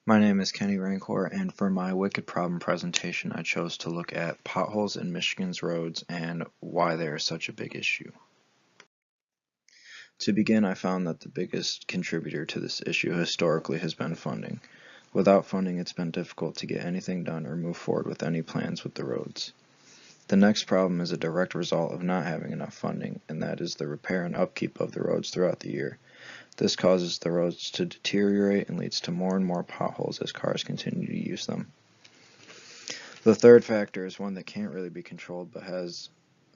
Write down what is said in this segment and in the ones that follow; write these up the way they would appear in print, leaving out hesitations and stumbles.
My name is Kenny Rancourt, and for my Wicked Problem presentation, I chose to look at potholes in Michigan's roads and why they are such a big issue. To begin, I found that the biggest contributor to this issue historically has been funding. Without funding, it's been difficult to get anything done or move forward with any plans with the roads. The next problem is a direct result of not having enough funding, and that is the repair and upkeep of the roads throughout the year. This causes the roads to deteriorate and leads to more and more potholes as cars continue to use them. The third factor is one that can't really be controlled but has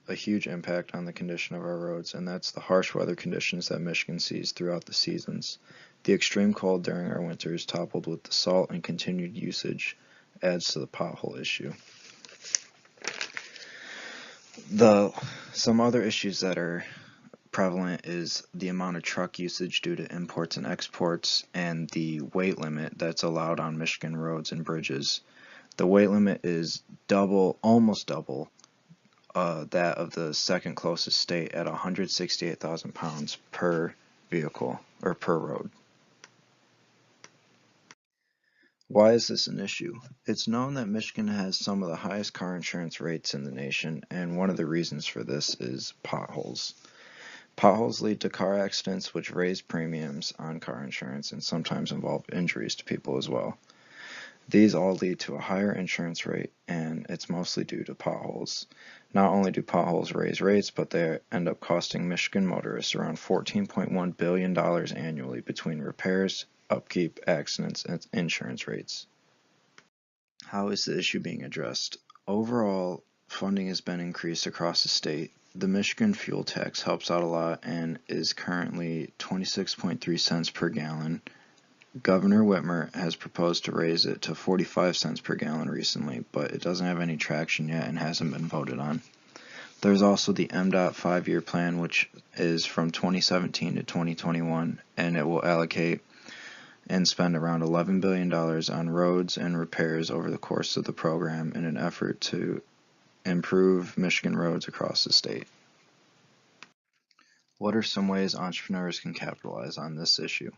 a huge impact on the condition of our roads, and that's the harsh weather conditions that Michigan sees throughout the seasons. The extreme cold during our winters, coupled with the salt and continued usage, adds to the pothole issue. Some other issues that are prevalent is the amount of truck usage due to imports and exports and the weight limit that's allowed on Michigan roads and bridges. The weight limit is almost double that of the second closest state at 168,000 pounds per vehicle or per road. Why is this an issue? It's known that Michigan has some of the highest car insurance rates in the nation, and one of the reasons for this is potholes. Potholes lead to car accidents, which raise premiums on car insurance and sometimes involve injuries to people as well. These all lead to a higher insurance rate, and it's mostly due to potholes. Not only do potholes raise rates, but they end up costing Michigan motorists around $14.1 billion annually between repairs, upkeep, accidents, and insurance rates. How is the issue being addressed? Overall, funding has been increased across the state. The Michigan fuel tax helps out a lot and is currently 26.3 cents per gallon. Governor Whitmer has proposed to raise it to 45 cents per gallon recently, but it doesn't have any traction yet and hasn't been voted on. There's also the MDOT 5-year plan, which is from 2017 to 2021, and it will allocate and spend around $11 billion on roads and repairs over the course of the program in an effort to improve Michigan roads across the state. What are some ways entrepreneurs can capitalize on this issue?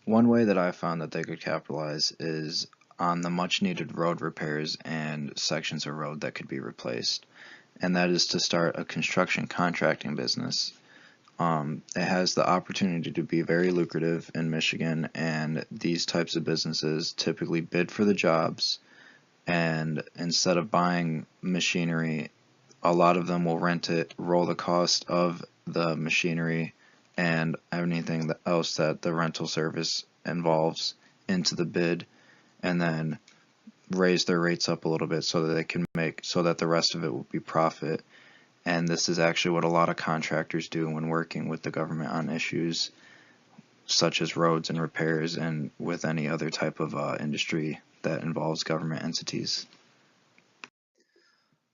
One way that I found that they could capitalize is on the much needed road repairs and sections of road that could be replaced, and that is to start a construction contracting business. It has the opportunity to be very lucrative in Michigan, and these types of businesses typically bid for the jobs, and instead of buying machinery, a lot of them will rent it, roll the cost of the machinery and anything else that the rental service involves into the bid, and then raise their rates up a little bit so that they can so that the rest of it will be profit. And this is actually what a lot of contractors do when working with the government on issues such as roads and repairs, and with any other type of industry that involves government entities.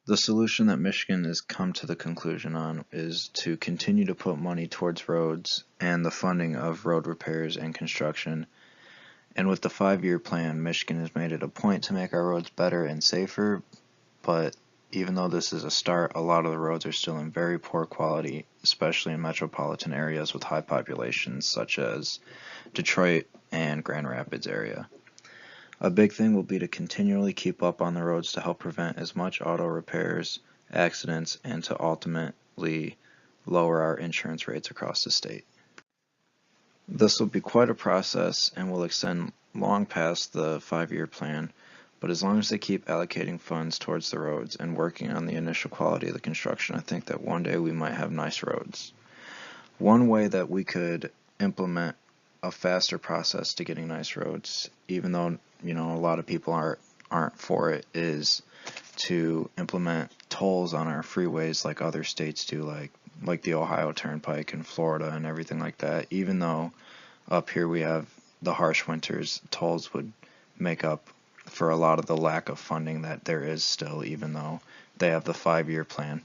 The solution that Michigan has come to the conclusion on is to continue to put money towards roads and the funding of road repairs and construction. And with the 5-year plan, Michigan has made it a point to make our roads better and safer, but even though this is a start, a lot of the roads are still in very poor quality, especially in metropolitan areas with high populations such as Detroit and Grand Rapids area. A big thing will be to continually keep up on the roads to help prevent as much auto repairs, accidents, and to ultimately lower our insurance rates across the state. This will be quite a process and will extend long past the 5-year plan, but as long as they keep allocating funds towards the roads and working on the initial quality of the construction, I think that one day we might have nice roads. One way that we could implement a faster process to getting nice roads, even though a lot of people aren't for it, is to implement tolls on our freeways like other states do, like the Ohio Turnpike in Florida and everything like that. Even though up here we have the harsh winters, tolls would make up for a lot of the lack of funding that there is still, even though they have the 5-year plan.